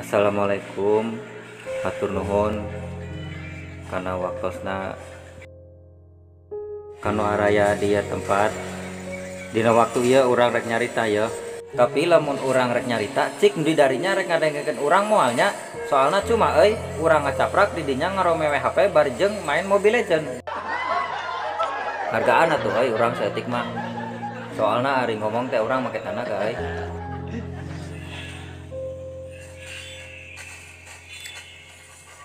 Assalamualaikum, hatur nuhun karena waktosna kanu araya dia tempat dina waktu ieu urang rek nyarita ya. Tapi lamun urang rek nyarita cik di darinya rek ngadengekeun urang moalnya, soalna cuma urang ngacaprak di dinya ngaromewe HP barjeng main Mobile Legend. Hargaan atuh urang saeutik mah. Soalna ari ngomong teh urang make tenaga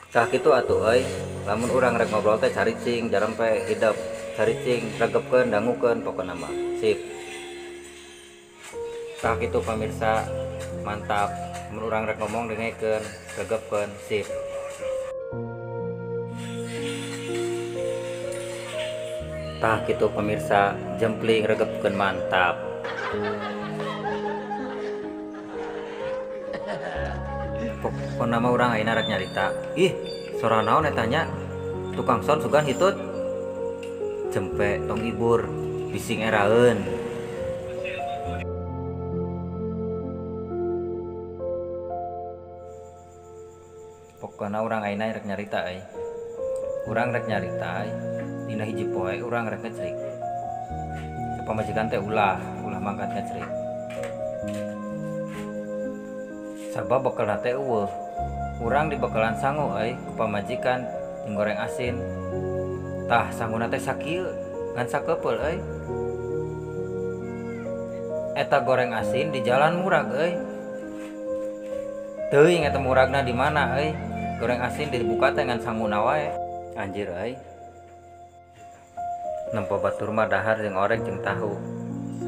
Tah kitu atuh lamun urang rek ngobrol teh caricing jarempe hidup caricing regepkeun dangukeun pokona mah sip. Tah kitu pamirsa mantap, mun urang rek ngomong dengekeun regepkeun sip. Tah kitu pemirsa jempling regepkeun mantap. Pokona mah urang ayeuna rek nyarita. Ih, sora naon eta nya? Tukang son sugan hitut. Jempe tong ibur, bising eraeun. Pokona urang ayeuna rek nyarita Urang rek nyarita dina hiji poe urang rek ngecrik. Pamajikan teh ulah mangkat ngecrik. Sabab bekal teh eueuh. Urang dibekalan sangu ku pamajikan jeung goreng asin. Tah sanguna teh sakieu ngan sakepeul Eta goreng asin di jalan Murag Teuing eta muragna di mana Goreng asin dibuka teh ngan sanguna wae. Anjir Nempo batur mah dahar jeung orek jeung tahu.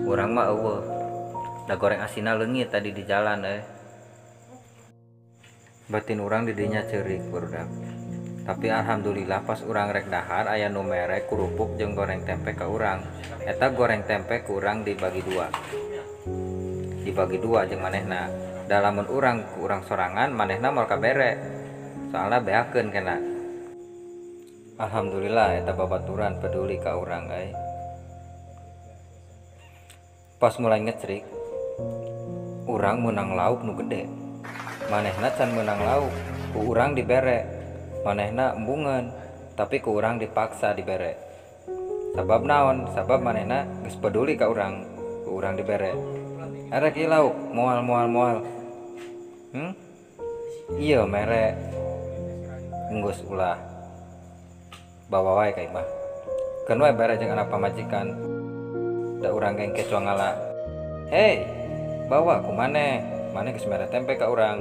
Urang mah eueuh. Da goreng asinna leungit tadi di jalan Batin urang di dinya ceurik barudak. Tapi alhamdulillah pas urang rek dahar aya nu mere kerupuk jeung goreng tempe ka urang. Eta goreng tempe ku urang dibagi dua. Dibagi dua jeung manehna. Da lamun urang ku urang sorangan manehna moal kabere. Soalna beakeun kena. Alhamdulillah eta babaturan peduli ka urang Pas mulai ngecrik urang meunang lauk nu gede. Manehna can meunang lauk, ku urang dibere. Manehna embungeun, tapi ku urang dipaksa dibere. Sabab naon? Sabab manehna geus peduli ka urang, ku urang dibere. Erek ieu lauk, moal. Iya mere. Enggeus ulah. Bawa wae ka imah. Keun wae bere jeung anak pamajikan. Da urang gengke cuangala. Hei, bawa ku maneh. Maneh geus mere tempe ka urang.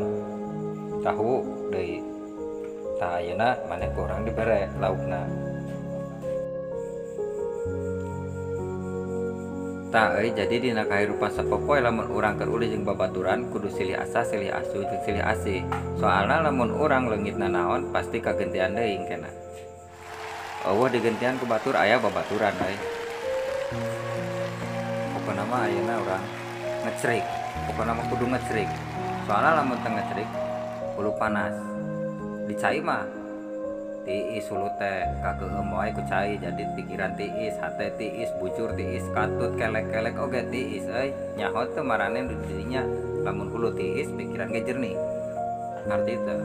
Tahu deui. Tah ayeuna maneh ku urang dibere laukna. Tah jadi dina kahirupan sapopoe lamun urang keur uli jeung babaturan kudu silih asa, silih asu, jeung silih asih. Soalna lamun urang leungitna naon pasti kagentian deui kena. Eueuh digentian ku batur aya babaturan Pokona mah ayeuna urang ngecrik. Pokona mah kudu ngecrik. Soalna lamun teu ngecrik ulu panas. Di cai mah tiis ulu teh kageum wae ku cai jadi pikiran tiis, hate tiis, bujur tiis, katut kelek-kelek oge tiis Nyaho teh marane di dinya lamun ulu tiis pikiran ge jernih. Arti teh.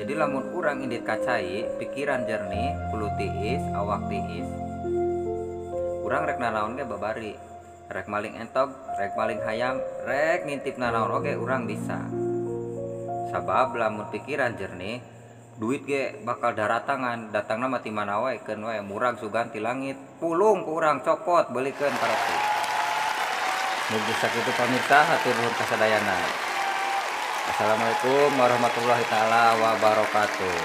Jadi lamun urang indit ka cai pikiran jernih, ulu tiis, awak tiis. Urang rek nanaon ge babari. Rek maling entog, rek maling hayam, rek ngintip nanaon oge urang bisa. Sabab lamun pikiran jernih, duit ge bakal daratangan, datangna mah ti mana wae keun wae murag sugan ti langit, pulung ku urang copot beulikeun karoti. Mugi sakitu pamirsa hatur nuhun kasadayana. Assalamualaikum warahmatullahi taala wabarakatuh.